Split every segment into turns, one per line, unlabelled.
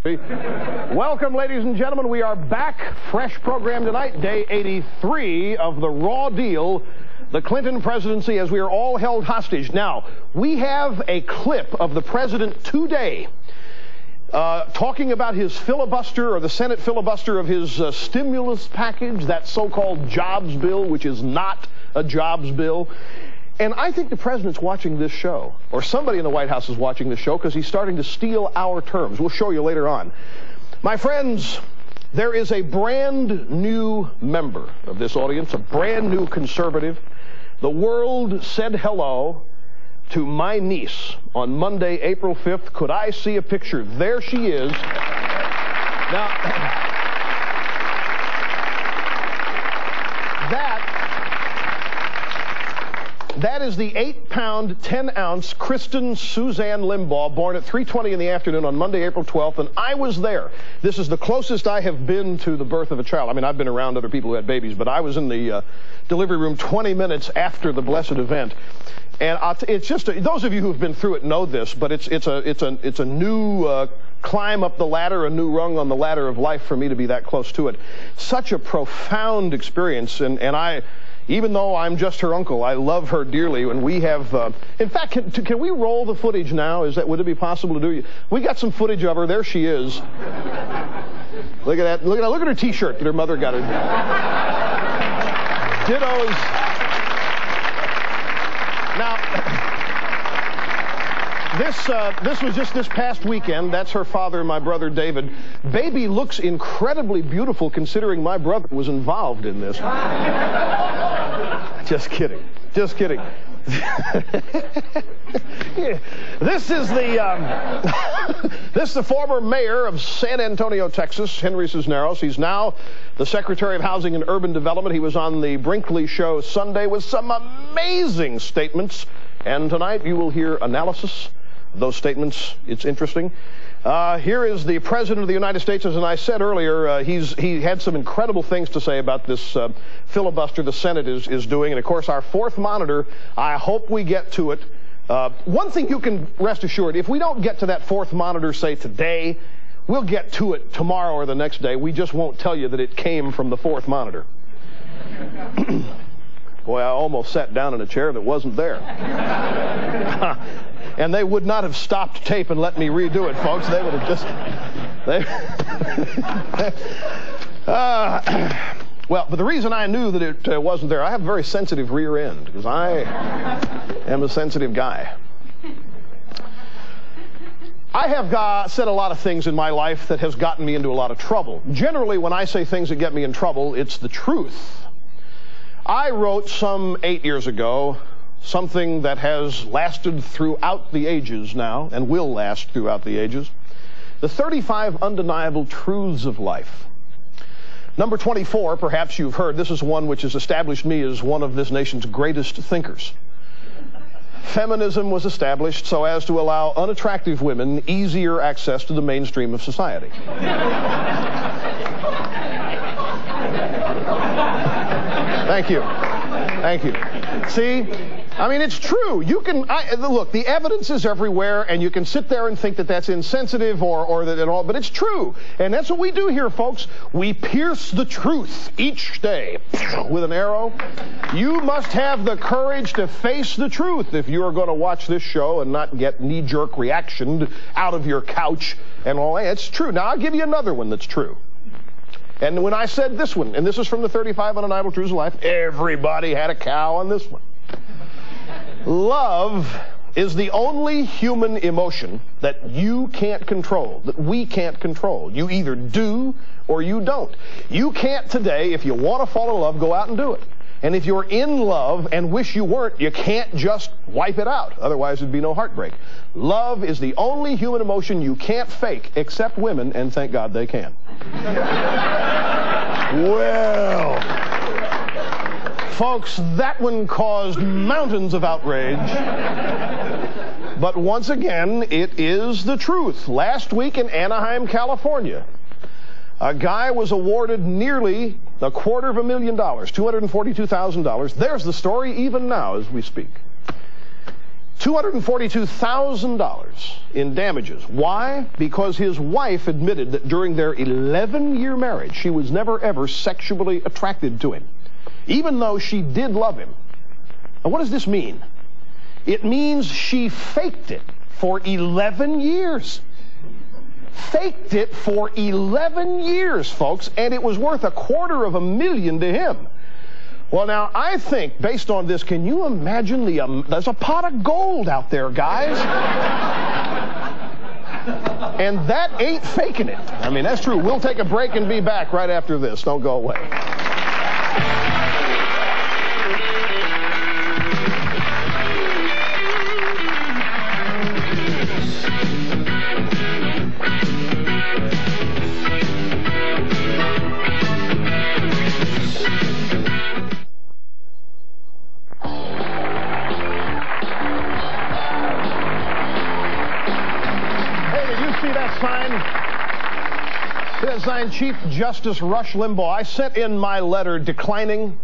Welcome, ladies and gentlemen. We are back. Fresh program tonight, day 83 of the Raw Deal, the Clinton presidency as we are all held hostage. Now, we have a clip of the president today talking about his filibuster, or the Senate filibuster of his stimulus package, that so-called jobs bill, which is not a jobs bill. And I think the president's watching this show, or somebody in the White House is watching this show, because he's starting to steal our terms. We'll show you later on. My friends, there is a brand new member of this audience, a brand new conservative. The world said hello to my niece on Monday, April 5th. Could I see a picture? There she is. Now, that is the 8-pound, 10-ounce Kristen Suzanne Limbaugh, born at 3:20 in the afternoon on Monday, April 12th, and I was there. This is the closest I have been to the birth of a child. I mean, I've been around other people who had babies, but I was in the delivery room 20 minutes after the blessed event. And it's just those of you who have been through it know this, but it's a new climb up the ladder, a new rung on the ladder of life for me to be that close to it. Such a profound experience, and I. Even though I'm just her uncle, I love her dearly, and we have, in fact, can we roll the footage now? Would it be possible to do? We got some footage of her. There she is. Look at that. Look at her T-shirt that her mother got her. Dittos. Now, this was just this past weekend. That's her father, my brother David. Baby looks incredibly beautiful considering my brother was involved in this. Just kidding. Just kidding. This is the former mayor of San Antonio, Texas, Henry Cisneros. He's now the Secretary of Housing and Urban Development. He was on the Brinkley Show Sunday with some amazing statements. And tonight you will hear analysis of those statements. It's interesting. Here is the President of the United States. As I said earlier, he had some incredible things to say about this filibuster the Senate is doing. And, of course, our fourth monitor, I hope we get to it. One thing you can rest assured, if we don't get to that fourth monitor, say, today, we'll get to it tomorrow or the next day. We just won't tell you that it came from the fourth monitor. Boy, I almost sat down in a chair that wasn't there. And they would not have stopped tape and let me redo it, folks. They would have just... Well, but the reason I knew that it wasn't there, I have a very sensitive rear end, because I am a sensitive guy. I have said a lot of things in my life that has gotten me into a lot of trouble. Generally, when I say things that get me in trouble, it's the truth. I wrote some 8 years ago something that has lasted throughout the ages now, and will last throughout the ages. The 35 Undeniable Truths of Life. Number 24, perhaps you've heard, this is one which has established me as one of this nation's greatest thinkers. Feminism was established so as to allow unattractive women easier access to the mainstream of society. Thank you. Thank you. See, I mean, it's true. You can, look, the evidence is everywhere, and you can sit there and think that that's insensitive or that at all, but it's true. And that's what we do here, folks. We pierce the truth each day with an arrow. You must have the courage to face the truth if you are going to watch this show and not get knee-jerk reaction out of your couch and all that. It's true. Now, I'll give you another one that's true. And when I said this one, and this is from the 35 Undeniable Truths of Life, everybody had a cow on this one. Love is the only human emotion that you can't control, that we can't control. You either do or you don't. You can't today, if you want to fall in love, go out and do it. And if you're in love and wish you weren't, you can't just wipe it out. Otherwise, there'd be no heartbreak. Love is the only human emotion you can't fake, except women, and thank God they can. Well, folks, that one caused mountains of outrage. But once again, it is the truth. Last week in Anaheim, California, a guy was awarded nearly $250,000, $242,000. There's the story even now as we speak. $242,000 in damages. Why? Because his wife admitted that during their 11-year marriage, she was never, ever sexually attracted to him, even though she did love him. Now, what does this mean? It means she faked it for 11 years. Faked it for 11 years, folks, and it was worth $250,000 to him. Well, now, I think, based on this, can you imagine there's a pot of gold out there, guys? And that ain't faking it. I mean, that's true. We'll take a break and be back right after this. Don't go away. Chief Justice Rush Limbaugh, I sent in my letter declining.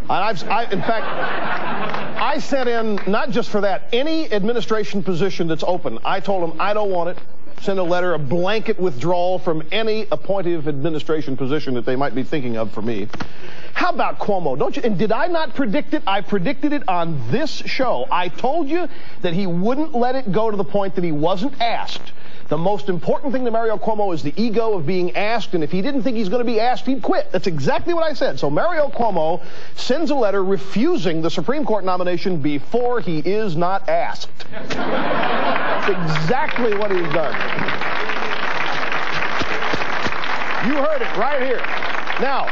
In fact, I sent in, not just for that, any administration position that's open. I told him I don't want it. Send a letter, a blanket withdrawal from any appointive administration position that they might be thinking of for me. How about Cuomo? Don't you? And did I not predict it? I predicted it on this show. I told you that he wouldn't let it go to the point that he wasn't asked. The most important thing to Mario Cuomo is the ego of being asked, and if he didn't think he's going to be asked, he'd quit. That's exactly what I said. So Mario Cuomo sends a letter refusing the Supreme Court nomination before he is not asked. That's exactly what he's done. You heard it right here. Now,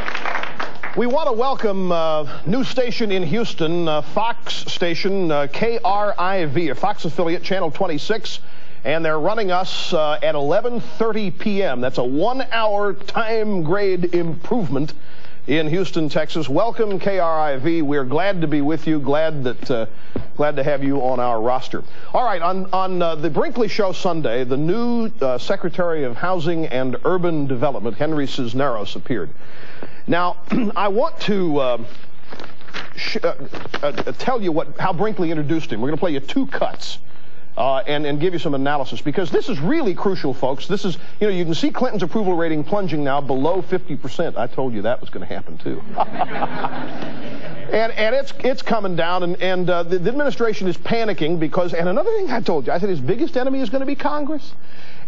we want to welcome a new station in Houston, Fox station, KRIV, a Fox affiliate, Channel 26. And they're running us at 11:30 p.m. That's a 1-hour time grade improvement in Houston, Texas. Welcome, KRIV. We're glad to be with you. Glad to have you on our roster. All right, on the Brinkley Show Sunday, the new Secretary of Housing and Urban Development, Henry Cisneros, appeared. Now, I want to tell you how Brinkley introduced him. We're going to play you 2 cuts. And give you some analysis, because this is really crucial, folks. This is, you can see Clinton's approval rating plunging now below 50%. I told you that was going to happen, too. and it's coming down, and the administration is panicking because, and another thing I told you, I said his biggest enemy is going to be Congress.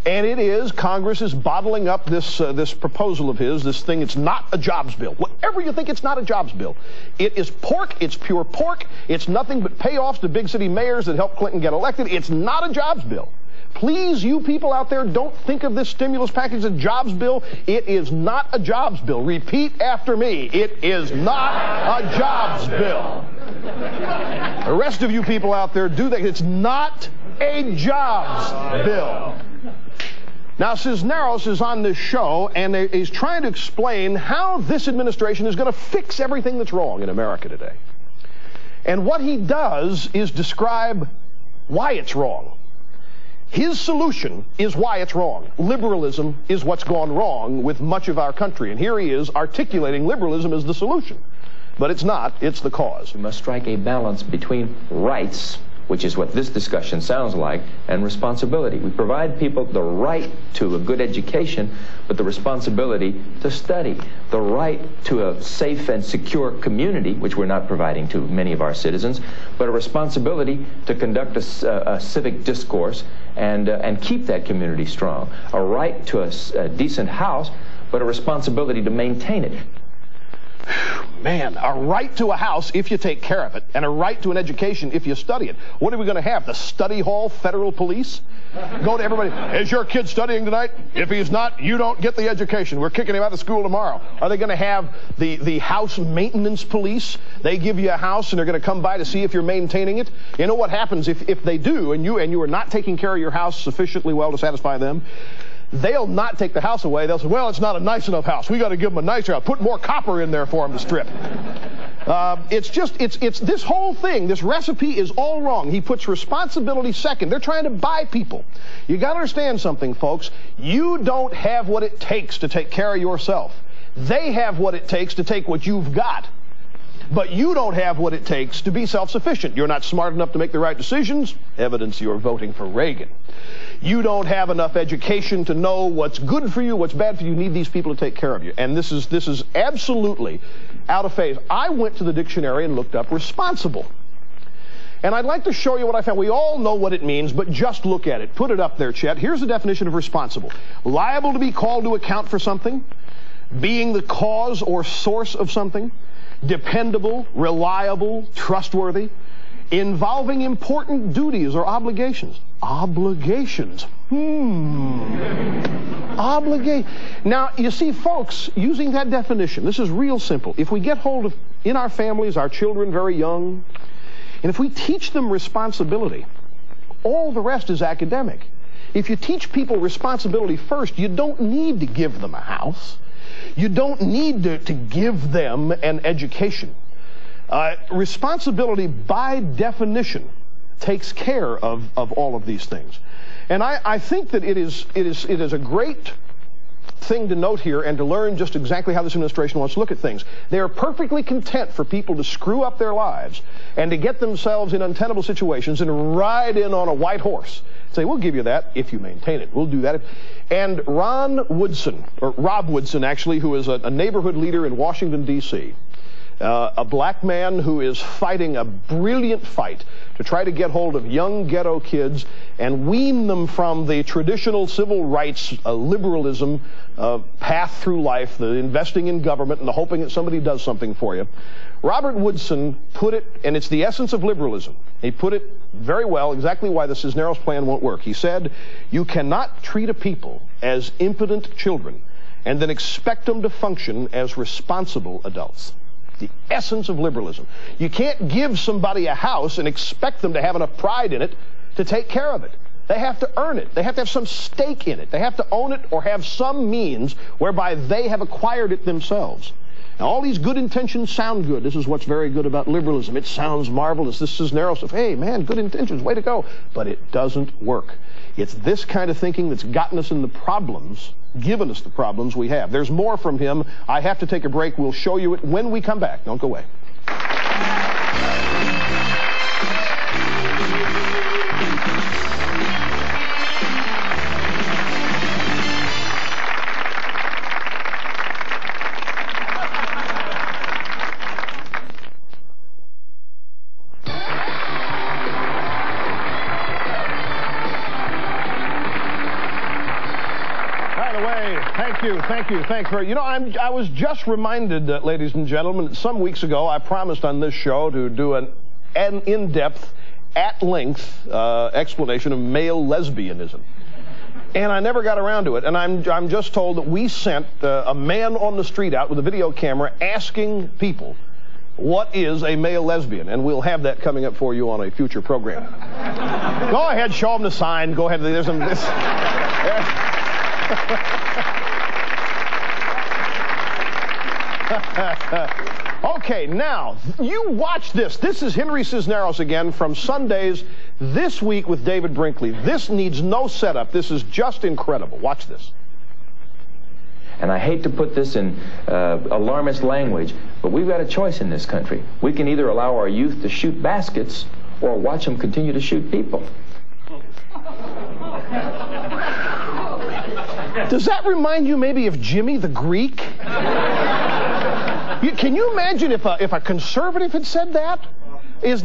And it is. Congress is bottling up this proposal of his, this thing. It's not a jobs bill. Whatever you think, it's not a jobs bill. It is pork. It's pure pork. It's nothing but payoffs to big city mayors that helped Clinton get elected. It's not a jobs bill. Please, you people out there, don't think of this stimulus package as a jobs bill. It is not a jobs bill. Repeat after me. It is not a jobs bill. The rest of you people out there, do that. It's not a jobs bill. Now, Cisneros is on this show, and he's trying to explain how this administration is going to fix everything that's wrong in America today. And what he does is describe why it's wrong. His solution is why it's wrong. Liberalism is what's gone wrong with much of our country. And here he is articulating liberalism as the solution. But it's not. It's the cause.
We must strike a balance between rights, which is what this discussion sounds like, and responsibility. We provide people the right to a good education, but the responsibility to study, the right to a safe and secure community, which we're not providing to many of our citizens, but a responsibility to conduct a civic discourse and keep that community strong, a right to a decent house, but a responsibility to maintain it.
Man, a right to a house if you take care of it, and a right to an education if you study it. What are we going to have? The study hall federal police? Go to everybody, is your kid studying tonight? If he's not, you don't get the education. We're kicking him out of school tomorrow. Are they going to have the house maintenance police? They give you a house and they're going to come by to see if you're maintaining it. You know what happens if they do, and you are not taking care of your house sufficiently well to satisfy them? They'll not take the house away. They'll say, well, it's not a nice enough house. We got to give them a nicer house. Put more copper in there for them to strip. It's this whole thing, this recipe is all wrong. He puts responsibility second. They're trying to buy people. You got to understand something, folks. You don't have what it takes to take care of yourself. They have what it takes to take what you've got. But you don't have what it takes to be self-sufficient. You're not smart enough to make the right decisions. Evidence you're voting for Reagan. You don't have enough education to know what's good for you, what's bad for you. You need these people to take care of you. And this is absolutely out of phase. I went to the dictionary and looked up responsible. And I'd like to show you what I found. We all know what it means, but just look at it. Put it up there, Chet. Here's the definition of responsible. Liable to be called to account for something, being the cause or source of something, dependable, reliable, trustworthy, involving important duties or obligations. Obligations. Now, you see, folks, using that definition, this is real simple. If we get hold of, in our families, our children very young, and if we teach them responsibility, all the rest is academic. If you teach people responsibility first, you don't need to give them a house. You don't need to give them an education. Responsibility, by definition, takes care of all of these things. And I think that it is a great thing to note here and to learn just exactly how this administration wants to look at things. They are perfectly content for people to screw up their lives and to get themselves in untenable situations and ride in on a white horse. Say, we'll give you that if you maintain it. We'll do that. And Rob Woodson, actually, who is a neighborhood leader in Washington, D.C., a black man who is fighting a brilliant fight to try to get hold of young ghetto kids and wean them from the traditional civil rights liberalism path through life, the investing in government and the hoping that somebody does something for you. Robert Woodson put it, and it's the essence of liberalism. He put it very well, exactly why the Cisneros plan won't work. He said, you cannot treat a people as impotent children and then expect them to function as responsible adults. The essence of liberalism. You can't give somebody a house and expect them to have enough pride in it to take care of it. They have to earn it. They have to have some stake in it. They have to own it or have some means whereby they have acquired it themselves. Now, all these good intentions sound good. This is what's very good about liberalism. It sounds marvelous. This Cisneros stuff, hey, man, good intentions, way to go. But it doesn't work. It's this kind of thinking that's gotten us in the problems, given us the problems we have. There's more from him. I have to take a break. We'll show you it when we come back. Don't go away. Thanks for, I was just reminded, ladies and gentlemen, some weeks ago I promised on this show to do an in-depth, at-length explanation of male lesbianism. And I never got around to it. And I'm just told that we sent a man on the street out with a video camera asking people, what is a male lesbian? And we'll have that coming up for you on a future program. Go ahead, show them the sign. Go ahead. There's some... Okay, now, you watch this. This is Henry Cisneros again from Sundays This Week with David Brinkley. This needs no setup. This is just incredible. Watch this.
And I hate to put this in alarmist language, but we've got a choice in this country. We can either allow our youth to shoot baskets or watch them continue to shoot people.
Does that remind you maybe of Jimmy the Greek? Can you imagine if a conservative had said that? Does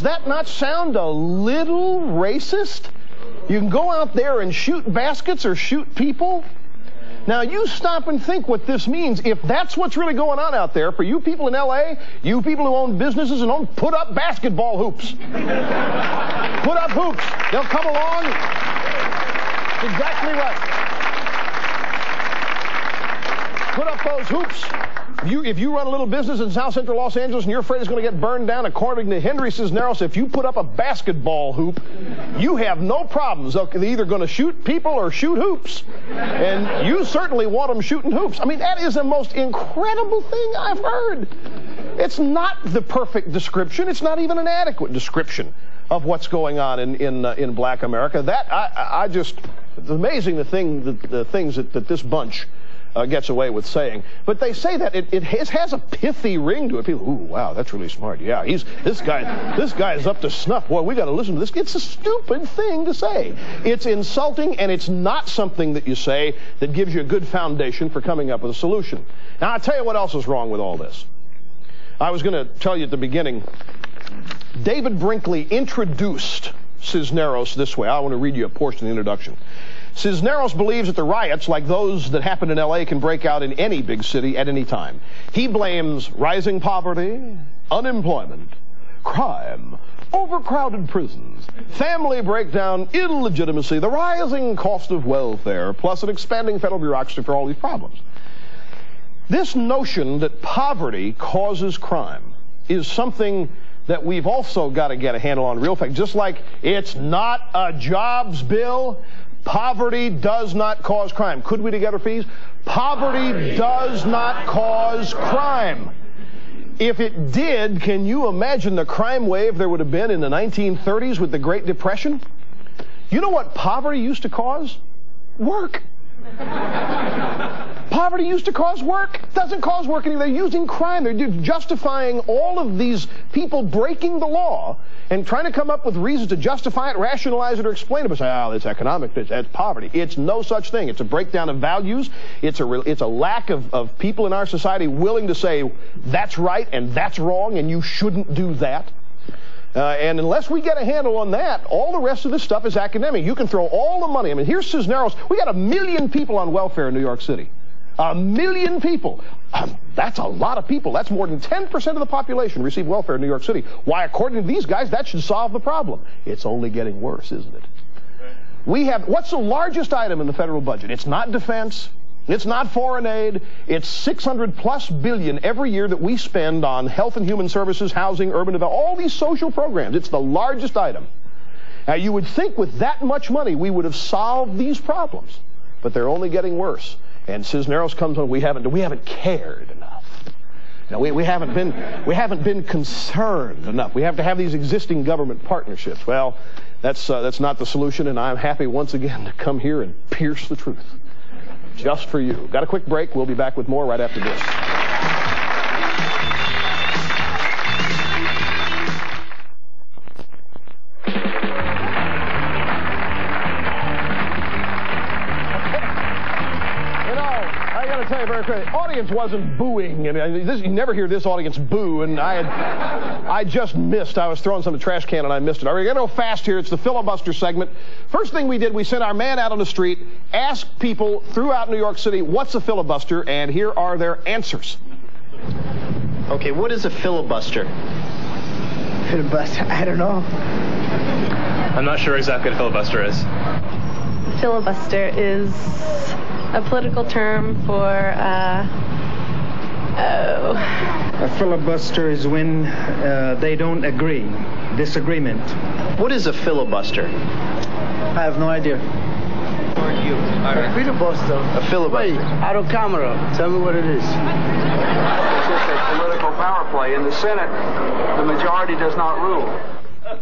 that not sound a little racist? You can go out there and shoot baskets or shoot people? Now, you stop and think what this means. If that's what's really going on out there, for you people in L.A., you people who own businesses and put up basketball hoops. Put up hoops. They'll come along. Exactly right. Put up those hoops. If you run a little business in South Central Los Angeles and you're afraid it's going to get burned down, according to Henry Cisneros, if you put up a basketball hoop, you have no problems. They're either going to shoot people or shoot hoops. And you certainly want them shooting hoops. I mean, that is the most incredible thing I've heard. It's not the perfect description. It's not even an adequate description of what's going on in Black America. That, it's amazing the things that this bunch gets away with saying. But they say that it has a pithy ring to it. People, ooh, wow, that's really smart. Yeah, this guy is up to snuff. Boy, we got to listen to this. It's a stupid thing to say. It's insulting, and it's not something that you say that gives you a good foundation for coming up with a solution. Now, I'll tell you what else is wrong with all this. I was going to tell you at the beginning, David Brinkley introduced Cisneros this way. I want to read you a portion of the introduction. Cisneros believes that the riots, like those that happened in L.A., can break out in any big city at any time. He blames rising poverty, unemployment, crime, overcrowded prisons, family breakdown, illegitimacy, the rising cost of welfare, plus an expanding federal bureaucracy for all these problems. This notion that poverty causes crime is something that we've also got to get a handle on real fast. Just like it's not a jobs bill, poverty does not cause crime. Could we together, please? Poverty does not cause crime. If it did, can you imagine the crime wave there would have been in the 1930s with the Great Depression? You know what poverty used to cause? Work. Poverty used to cause work. It doesn't cause work anymore. They're using crime. They're justifying all of these people breaking the law and trying to come up with reasons to justify it, rationalize it, or explain it. But say, oh, it's economic, that's poverty. It's no such thing. It's a breakdown of values. It's a lack of people in our society willing to say that's right and that's wrong and you shouldn't do that. And unless we get a handle on that, all the rest of this stuff is academic. You can throw all the money. I mean, here's Cisneros. We got 1 million people on welfare in New York City. 1 million people. That's a lot of people. That's more than 10% of the population receive welfare in New York City. Why, according to these guys, that should solve the problem. It's only getting worse, isn't it? What's the largest item in the federal budget? It's not defense. It's not foreign aid. It's $600+ billion every year that we spend on health and human services, housing, urban development, all these social programs. It's the largest item. Now, you would think with that much money we would have solved these problems, but they're only getting worse. And Cisneros comes on, we haven't cared enough. You know, we haven't been concerned enough. We have to have these existing government partnerships. Well, that's not the solution, and I'm happy once again to come here and pierce the truth. Just for you. Got a quick break. We'll be back with more right after this. Very quickly. Audience wasn't booing. I mean, you never hear this audience boo, and I just missed. I was throwing some in the trash can and I missed it. All right, we're going to go fast here. It's the filibuster segment. First thing we did, we sent our man out on the street, asked people throughout New York City, what's a filibuster, and here are their answers.
Okay, what is a filibuster?
Filibuster? I don't know.
I'm not sure exactly what a filibuster is.
Filibuster is a political term for,
A filibuster is when they don't agree. Disagreement.
What is a filibuster?
I have no idea.
Or you?
A filibuster.
A filibuster.
Wait, out of camera. Tell me what it is.
It's just a political power play. In the Senate, the majority does not rule.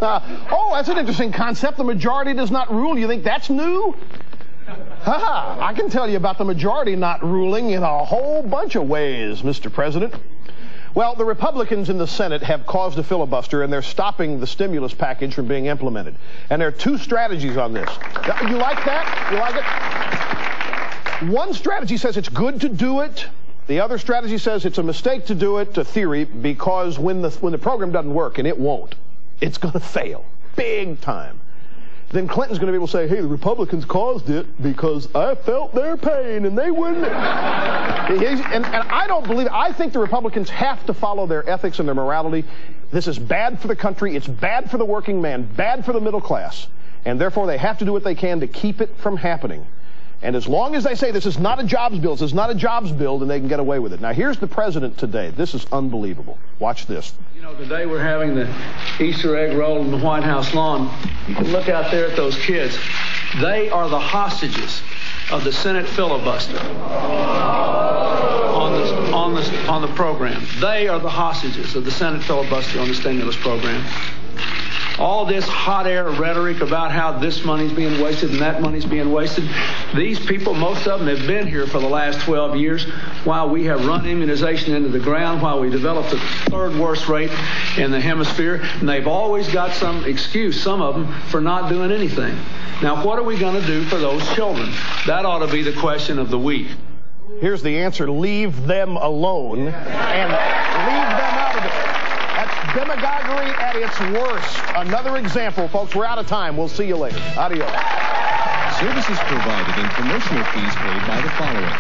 Oh, that's an interesting concept. The majority does not rule. You think that's new? I can tell you about the majority not ruling in a whole bunch of ways, Mr. President. Well, the Republicans in the Senate have caused a filibuster, and they're stopping the stimulus package from being implemented. And there are two strategies on this. You like that? You like it? One strategy says it's good to do it. The other strategy says it's a mistake to do it, to theory, because when the program doesn't work, and it won't, it's going to fail big time. Then Clinton's going to be able to say, hey, the Republicans caused it because I felt their pain and they wouldn't. And I don't believe it. I think the Republicans have to follow their ethics and their morality. This is bad for the country. It's bad for the working man, bad for the middle class. And therefore, they have to do what they can to keep it from happening. And as long as they say this is not a jobs bill, this is not a jobs bill, then they can get away with it. Now, here's the president today. This is unbelievable. Watch this.
You know, today we're having the Easter egg roll on the White House lawn. You can look out there at those kids. They are the hostages of the Senate filibuster on the program. They are the hostages of the Senate filibuster on the stimulus program. all this hot air rhetoric about how this money's being wasted and that money's being wasted. These people, most of them have been here for the last 12 years while we have run immunization into the ground, while we developed the third worst rate in the hemisphere, and they've always got some excuse, some of them, for not doing anything. Now, what are we going to do for those children? That ought to be the question of the week.
Here's the answer: leave them alone and leave them out of it. That's demagoguery at its worst. Another example, folks. We're out of time. We'll see you later. Adios.
Services provided and promotional fees paid by the following: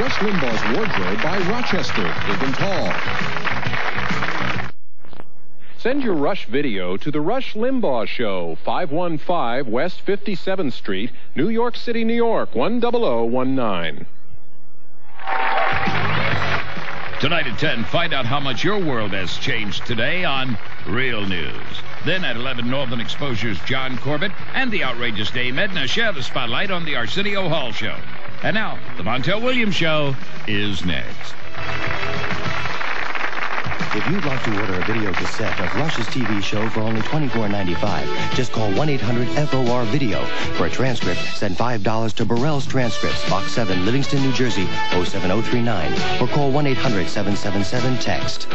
Rush Limbaugh's Wardrobe by Rochester, big and tall. Send your Rush video to The Rush Limbaugh Show, 515 West 57th Street, New York City, New York, 10019.
Tonight at 10, find out how much your world has changed today on Real News. Then at 11, Northern Exposure's John Corbett and the outrageous Dame Edna share the spotlight on the Arsenio Hall Show. And now, the Montel Williams Show is next.
If you'd like to order a video cassette of Rush's TV show for only $24.95, just call 1-800-FOR-VIDEO. For a transcript, send $5 to Burrell's Transcripts, Box 7, Livingston, New Jersey, 07039. Or call 1-800-777-TEXT.